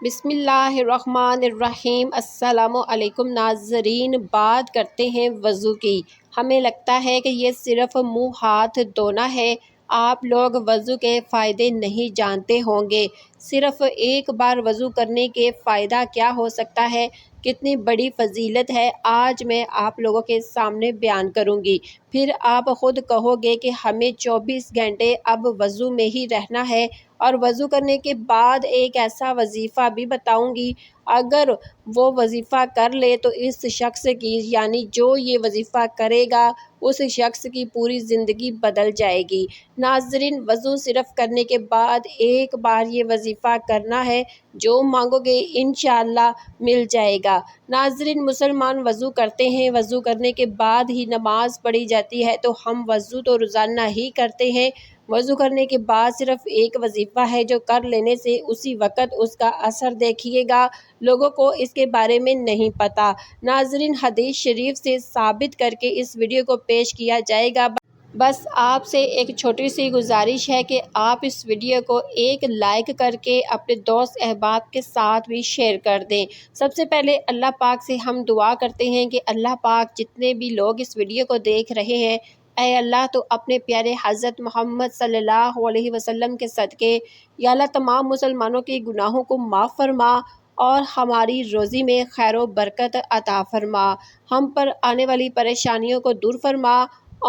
بسم اللہ الرحمن الرحیم۔ السلام علیکم ناظرین، بات کرتے ہیں وضو کی۔ ہمیں لگتا ہے کہ یہ صرف منہ ہاتھ دھونا ہے۔ آپ لوگ وضو کے فائدے نہیں جانتے ہوں گے۔ صرف ایک بار وضو کرنے کے فائدہ کیا ہو سکتا ہے، کتنی بڑی فضیلت ہے، آج میں آپ لوگوں کے سامنے بیان کروں گی۔ پھر آپ خود کہو گے کہ ہمیں 24 گھنٹے اب وضو میں ہی رہنا ہے۔ اور وضو کرنے کے بعد ایک ایسا وظیفہ بھی بتاؤں گی، اگر وہ وظیفہ کر لے تو اس شخص کی، یعنی جو یہ وظیفہ کرے گا، اس شخص کی پوری زندگی بدل جائے گی۔ ناظرین، وضو صرف کرنے کے بعد ایک بار یہ وظیفہ کرنا ہے، جو مانگو گے انشاءاللہ مل جائے گا۔ ناظرین، مسلمان وضو کرتے ہیں، وضو کرنے کے بعد ہی نماز پڑھی جاتی ہے، تو ہم وضو تو روزانہ ہی کرتے ہیں۔ وضو کرنے کے بعد صرف ایک وظیفہ ہے جو کر لینے سے اسی وقت اس کا اثر دیکھیے گا، لوگوں کو اس کے بارے میں نہیں پتہ۔ ناظرین، حدیث شریف سے ثابت کر کے اس ویڈیو کو پیش کیا جائے گا۔ بس آپ سے ایک چھوٹی سی گزارش ہے کہ آپ اس ویڈیو کو ایک لائک کر کے اپنے دوست احباب کے ساتھ بھی شیئر کر دیں۔ سب سے پہلے اللہ پاک سے ہم دعا کرتے ہیں کہ اللہ پاک جتنے بھی لوگ اس ویڈیو کو دیکھ رہے ہیں، اے اللہ تو اپنے پیارے حضرت محمد صلی اللہ علیہ وسلم کے صدقے، یا اللہ تمام مسلمانوں کے گناہوں کو معاف فرما اور ہماری روزی میں خیر و برکت عطا فرما، ہم پر آنے والی پریشانیوں کو دور فرما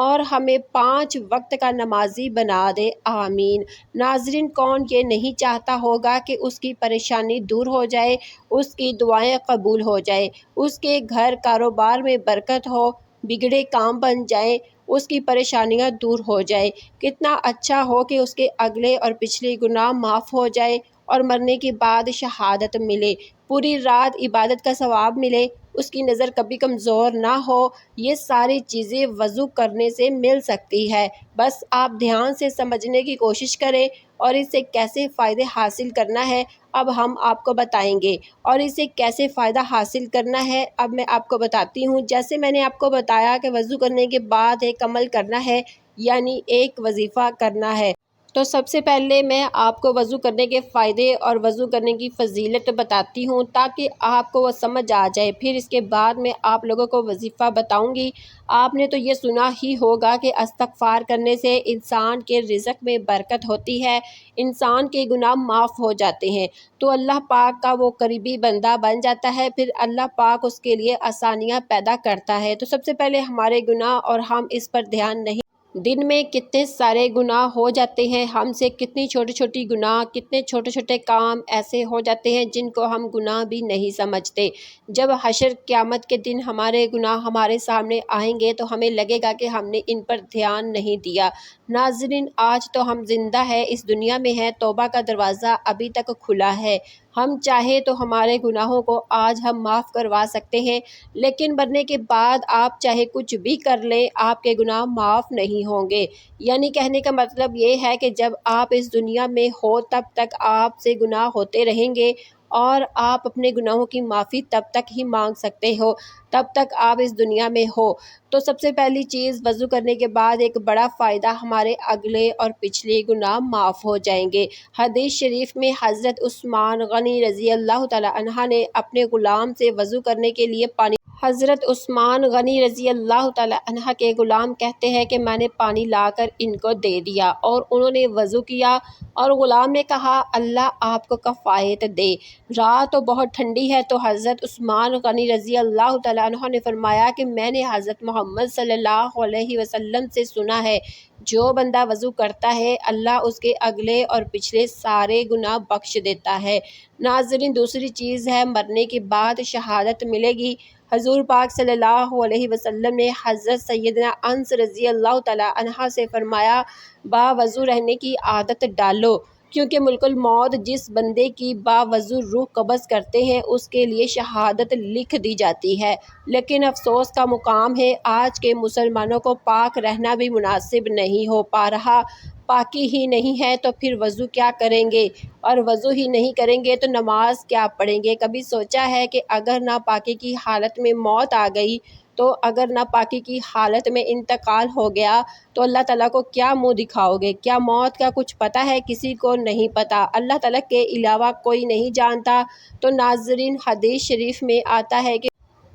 اور ہمیں 5 وقت کا نمازی بنا دے، آمین۔ ناظرین، کون یہ نہیں چاہتا ہوگا کہ اس کی پریشانی دور ہو جائے، اس کی دعائیں قبول ہو جائے، اس کے گھر کاروبار میں برکت ہو، بگڑے کام بن جائیں، اس کی پریشانیاں دور ہو جائے۔ کتنا اچھا ہو کہ اس کے اگلے اور پچھلے گناہ معاف ہو جائے اور مرنے کے بعد شہادت ملے، پوری رات عبادت کا ثواب ملے، اس کی نظر کبھی کمزور نہ ہو۔ یہ ساری چیزیں وضو کرنے سے مل سکتی ہے، بس آپ دھیان سے سمجھنے کی کوشش کریں اور اس سے کیسے فائدے حاصل کرنا ہے اب ہم آپ کو بتائیں گے۔ اور اس سے کیسے فائدہ حاصل کرنا ہے اب میں آپ کو بتاتی ہوں۔ جیسے میں نے آپ کو بتایا کہ وضو کرنے کے بعد ایک عمل کرنا ہے، یعنی ایک وظیفہ کرنا ہے، تو سب سے پہلے میں آپ کو وضو کرنے کے فائدے اور وضو کرنے کی فضیلت بتاتی ہوں تاکہ آپ کو وہ سمجھ آ جائے۔ پھر اس کے بعد میں آپ لوگوں کو وظیفہ بتاؤں گی۔ آپ نے تو یہ سنا ہی ہوگا کہ استغفار کرنے سے انسان کے رزق میں برکت ہوتی ہے، انسان کے گناہ معاف ہو جاتے ہیں، تو اللہ پاک کا وہ قریبی بندہ بن جاتا ہے، پھر اللہ پاک اس کے لیے آسانیاں پیدا کرتا ہے۔ تو سب سے پہلے ہمارے گناہ، اور ہم اس پر دھیان نہیں، دن میں کتنے سارے گناہ ہو جاتے ہیں ہم سے، کتنی چھوٹی چھوٹی گناہ، کتنے چھوٹے چھوٹے کام ایسے ہو جاتے ہیں جن کو ہم گناہ بھی نہیں سمجھتے۔ جب حشر قیامت کے دن ہمارے گناہ ہمارے سامنے آئیں گے تو ہمیں لگے گا کہ ہم نے ان پر دھیان نہیں دیا۔ ناظرین، آج تو ہم زندہ ہے، اس دنیا میں ہے، توبہ کا دروازہ ابھی تک کھلا ہے، ہم چاہے تو ہمارے گناہوں کو آج ہم معاف کروا سکتے ہیں، لیکن مرنے کے بعد آپ چاہے کچھ بھی کر لیں، آپ کے گناہ معاف نہیں ہوں گے۔ یعنی کہنے کا مطلب یہ ہے کہ جب آپ اس دنیا میں ہو تب تک آپ سے گناہ ہوتے رہیں گے اور آپ اپنے گناہوں کی معافی تب تک ہی مانگ سکتے ہو تب تک آپ اس دنیا میں ہو۔ تو سب سے پہلی چیز، وضو کرنے کے بعد ایک بڑا فائدہ، ہمارے اگلے اور پچھلے گناہ معاف ہو جائیں گے۔ حدیث شریف میں حضرت عثمان غنی رضی اللہ تعالی عنہ نے اپنے غلام سے وضو کرنے کے لیے پانی، حضرت عثمان غنی رضی اللہ تعالی عنہ کے غلام کہتے ہیں کہ میں نے پانی لا کر ان کو دے دیا اور انہوں نے وضو کیا، اور غلام نے کہا اللہ آپ کو کفایت دے، رات تو بہت ٹھنڈی ہے۔ تو حضرت عثمان غنی رضی اللہ تعالی عنہ نے فرمایا کہ میں نے حضرت محمد صلی اللہ علیہ وسلم سے سنا ہے، جو بندہ وضو کرتا ہے اللہ اس کے اگلے اور پچھلے سارے گناہ بخش دیتا ہے۔ ناظرین، دوسری چیز ہے، مرنے کے بعد شہادت ملے گی۔ حضور پاک صلی اللہ علیہ وسلم نے حضرت سیدنا انس رضی اللہ تعالی عنہ سے فرمایا، باوضو رہنے کی عادت ڈالو، کیونکہ ملک الموت جس بندے کی باوضو روح قبض کرتے ہیں اس کے لیے شہادت لکھ دی جاتی ہے، لیکن افسوس کا مقام ہے آج کے مسلمانوں کو پاک رہنا بھی مناسب نہیں ہو پا رہا۔ پاکی ہی نہیں ہے تو پھر وضو کیا کریں گے، اور وضو ہی نہیں کریں گے تو نماز کیا پڑھیں گے؟ کبھی سوچا ہے کہ اگر ناپاکی کی حالت میں موت آ گئی تو اگر ناپاکی کی حالت میں انتقال ہو گیا تو اللہ تعالیٰ کو کیا منہ دکھاؤ گے؟ کیا موت کا کچھ پتہ ہے؟ کسی کو نہیں پتہ، اللہ تعالیٰ کے علاوہ کوئی نہیں جانتا۔ تو ناظرین، حدیث شریف میں آتا ہے کہ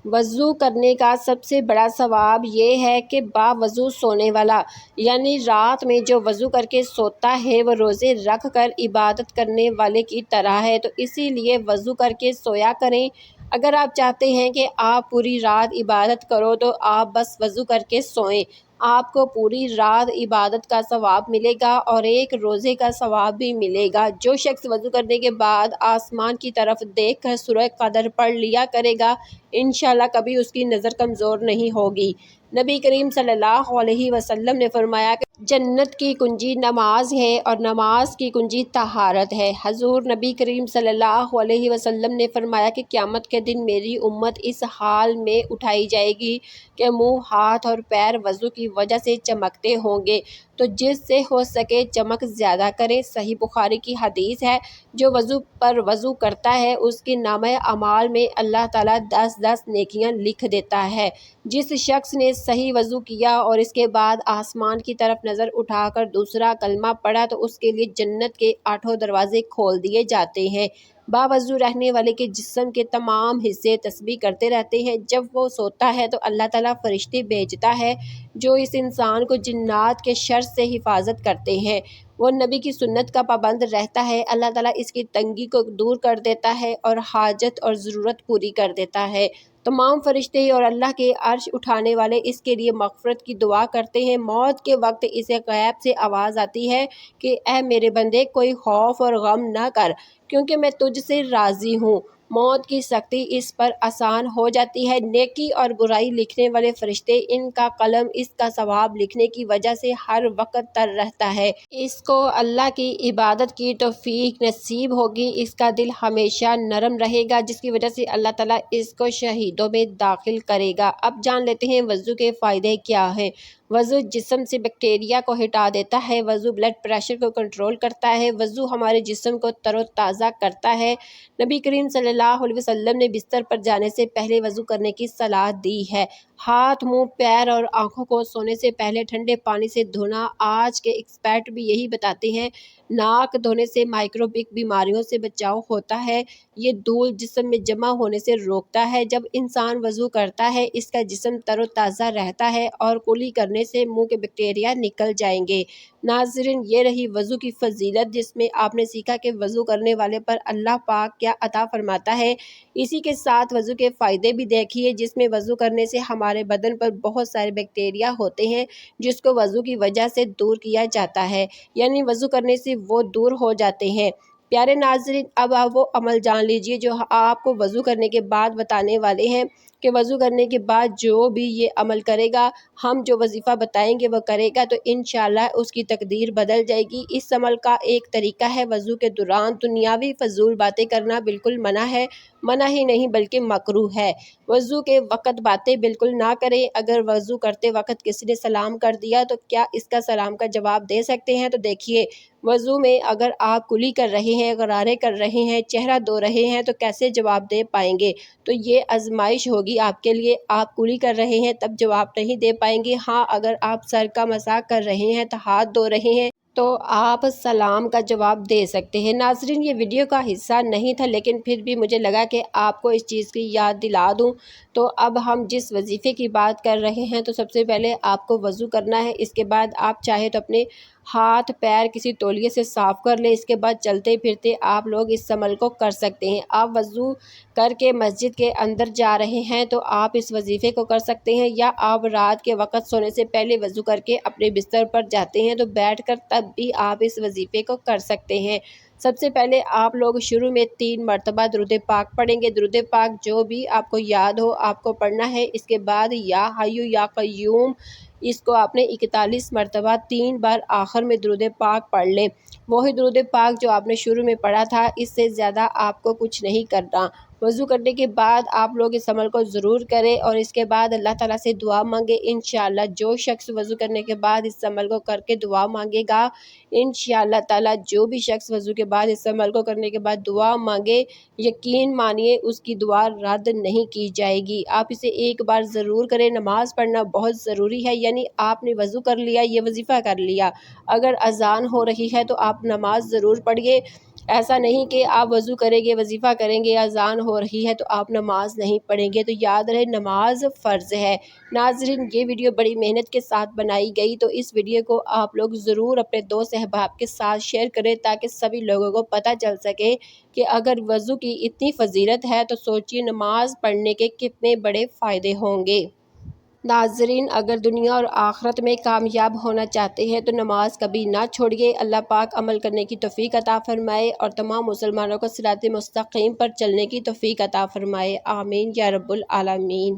وضو کرنے کا سب سے بڑا ثواب یہ ہے کہ باوضو سونے والا، یعنی رات میں جو وضو کر کے سوتا ہے وہ روزے رکھ کر عبادت کرنے والے کی طرح ہے۔ تو اسی لیے وضو کر کے سویا کریں۔ اگر آپ چاہتے ہیں کہ آپ پوری رات عبادت کرو تو آپ بس وضو کر کے سوئیں، آپ کو پوری رات عبادت کا ثواب ملے گا اور ایک روزے کا ثواب بھی ملے گا۔ جو شخص وضو کرنے کے بعد آسمان کی طرف دیکھ کر سورہ قدر پڑھ لیا کرے گا، انشاءاللہ کبھی اس کی نظر کمزور نہیں ہوگی۔ نبی کریم صلی اللہ علیہ وسلم نے فرمایا کہ جنت کی کنجی نماز ہے اور نماز کی کنجی طہارت ہے۔ حضور نبی کریم صلی اللہ علیہ وسلم نے فرمایا کہ قیامت کے دن میری امت اس حال میں اٹھائی جائے گی کہ منہ، ہاتھ اور پیر وضو کی وجہ سے چمکتے ہوں گے، تو جس سے ہو سکے چمک زیادہ کریں۔ صحیح بخاری کی حدیث ہے، جو وضو پر وضو کرتا ہے اس کے نامہ اعمال میں اللہ تعالیٰ 10 نیکیاں لکھ دیتا ہے۔ جس شخص نے صحیح وضو کیا اور اس کے بعد آسمان کی طرف نظر اٹھا کر دوسرا کلمہ پڑھا تو اس کے لیے جنت کے 8 دروازے کھول دیے جاتے ہیں۔ باوضو رہنے والے کے جسم کے تمام حصے تسبیح کرتے رہتے ہیں۔ جب وہ سوتا ہے تو اللہ تعالیٰ فرشتے بھیجتا ہے جو اس انسان کو جنات کے شر سے حفاظت کرتے ہیں۔ وہ نبی کی سنت کا پابند رہتا ہے، اللہ تعالیٰ اس کی تنگی کو دور کر دیتا ہے اور حاجت اور ضرورت پوری کر دیتا ہے۔ تمام فرشتے اور اللہ کے عرش اٹھانے والے اس کے لیے مغفرت کی دعا کرتے ہیں۔ موت کے وقت اسے غیب سے آواز آتی ہے کہ اے میرے بندے، کوئی خوف اور غم نہ کر، کیونکہ میں تجھ سے راضی ہوں۔ موت کی سختی اس پر آسان ہو جاتی ہے۔ نیکی اور برائی لکھنے والے فرشتے، ان کا قلم اس کا ثواب لکھنے کی وجہ سے ہر وقت تر رہتا ہے۔ اس کو اللہ کی عبادت کی توفیق نصیب ہوگی، اس کا دل ہمیشہ نرم رہے گا، جس کی وجہ سے اللہ تعالیٰ اس کو شہیدوں میں داخل کرے گا۔ اب جان لیتے ہیں وضو کے فائدے کیا ہیں۔ وضو جسم سے بیکٹیریا کو ہٹا دیتا ہے۔ وضو بلڈ پریشر کو کنٹرول کرتا ہے۔ وضو ہمارے جسم کو تر و تازہ کرتا ہے۔ نبی کریم صلی اللہ علیہ وسلم نے بستر پر جانے سے پہلے وضو کرنے کی صلاح دی ہے۔ ہاتھ، منہ، پیر اور آنکھوں کو سونے سے پہلے ٹھنڈے پانی سے دھونا۔ آج کے ایکسپرٹ بھی یہی بتاتے ہیں۔ ناک دھونے سے مائکروبک بیماریوں سے بچاؤ ہوتا ہے۔ یہ دھول جسم میں جمع ہونے سے روکتا ہے۔ جب انسان وضو کرتا ہے اس کا جسم تر و تازہ رہتا ہے اور کلی کرنے سے منہ کے بیکٹیریا نکل جائیں گے۔ ناظرین، یہ رہی وضو کی فضیلت، جس میں آپ نے سیکھا کہ وضو کرنے والے پر اللہ پاک کیا عطا فرماتا ہے۔ اسی کے ساتھ وضو کے فائدے بھی دیکھیے، جس میں وضو کرنے سے ہمارے بدن پر بہت سارے بیکٹیریا ہوتے ہیں جس کو وضو کی وجہ سے دور کیا جاتا ہے، یعنی وضو کرنے سے وہ دور ہو جاتے ہیں۔ پیارے ناظرین، اب آپ وہ عمل جان لیجئے جو آپ کو وضو کرنے کے بعد بتانے والے ہیں کہ وضو کرنے کے بعد جو بھی یہ عمل کرے گا، ہم جو وظیفہ بتائیں گے وہ کرے گا تو انشاءاللہ اس کی تقدیر بدل جائے گی۔ اس عمل کا ایک طریقہ ہے، وضو کے دوران دنیاوی فضول باتیں کرنا بالکل منع ہے، منع ہی نہیں بلکہ مکروہ ہے۔ وضو کے وقت باتیں بالکل نہ کریں۔ اگر وضو کرتے وقت کسی نے سلام کر دیا تو کیا اس کا سلام کا جواب دے سکتے ہیں؟ تو دیکھیے، وضو میں اگر آپ کلی کر رہے ہیں، غرارے کر رہے ہیں، چہرہ دھو رہے ہیں تو کیسے جواب دے پائیں گے؟ تو یہ آزمائش ہوگی آپ کے لیے۔ آپ کلی کر رہے ہیں تب جواب نہیں دے پائیں گے۔ ہاں، اگر آپ سر کا مسح کر رہے ہیں تو ہاتھ دھو رہے ہیں تو آپ سلام کا جواب دے سکتے ہیں۔ ناظرین، یہ ویڈیو کا حصہ نہیں تھا لیکن پھر بھی مجھے لگا کہ آپ کو اس چیز کی یاد دلا دوں۔ تو اب ہم جس وظیفے کی بات کر رہے ہیں تو سب سے پہلے آپ کو وضو کرنا ہے۔ اس کے بعد آپ چاہے تو اپنے ہاتھ پیر کسی تولیے سے صاف کر لیں۔ اس کے بعد چلتے پھرتے آپ لوگ اس عمل کو کر سکتے ہیں۔ آپ وضو کر کے مسجد کے اندر جا رہے ہیں تو آپ اس وظیفے کو کر سکتے ہیں، یا آپ رات کے وقت سونے سے پہلے وضو کر کے اپنے بستر پر جاتے ہیں تو بیٹھ کر تب بھی آپ اس وظیفے کو کر سکتے ہیں۔ سب سے پہلے آپ لوگ شروع میں 3 مرتبہ درود پاک پڑھیں گے۔ درود پاک جو بھی آپ کو یاد ہو آپ کو پڑھنا ہے۔ اس کے بعد یا حیو یا قیوم، اس کو آپ نے 41 مرتبہ 3 بار آخر میں درود پاک پڑھ لیں۔ وہی درود پاک جو آپ نے شروع میں پڑھا تھا، اس سے زیادہ آپ کو کچھ نہیں کرنا۔ وضو کرنے کے بعد آپ لوگ اس عمل کو ضرور کریں اور اس کے بعد اللہ تعالیٰ سے دعا مانگے۔ انشاءاللہ جو شخص وضو کرنے کے بعد اس عمل کو کر کے دعا مانگے گا، انشاءاللہ تعالیٰ جو بھی شخص وضو کے بعد اس عمل کو کرنے کے بعد دعا مانگے، یقین مانیے اس کی دعا رد نہیں کی جائے گی۔ آپ اسے ایک بار ضرور کریں۔ نماز پڑھنا بہت ضروری ہے، یعنی آپ نے وضو کر لیا، یہ وظیفہ کر لیا، اگر اذان ہو رہی ہے تو آپ نماز ضرور پڑھیے۔ ایسا نہیں کہ آپ وضو کریں گے، وظیفہ کریں گے، اذان ہو رہی ہے تو آپ نماز نہیں پڑھیں گے، تو یاد رہے نماز فرض ہے۔ ناظرین یہ ویڈیو بڑی محنت کے ساتھ بنائی گئی، تو اس ویڈیو کو آپ لوگ ضرور اپنے دوست احباب کے ساتھ شیئر کریں تاکہ سبھی لوگوں کو پتہ چل سکے کہ اگر وضو کی اتنی فضیلت ہے تو سوچیے نماز پڑھنے کے کتنے بڑے فائدے ہوں گے۔ ناظرین اگر دنیا اور آخرت میں کامیاب ہونا چاہتے ہیں تو نماز کبھی نہ چھوڑیے۔ اللہ پاک عمل کرنے کی توفیق عطا فرمائے اور تمام مسلمانوں کو صراط مستقیم پر چلنے کی توفیق عطا فرمائے۔ آمین یا رب العالمین۔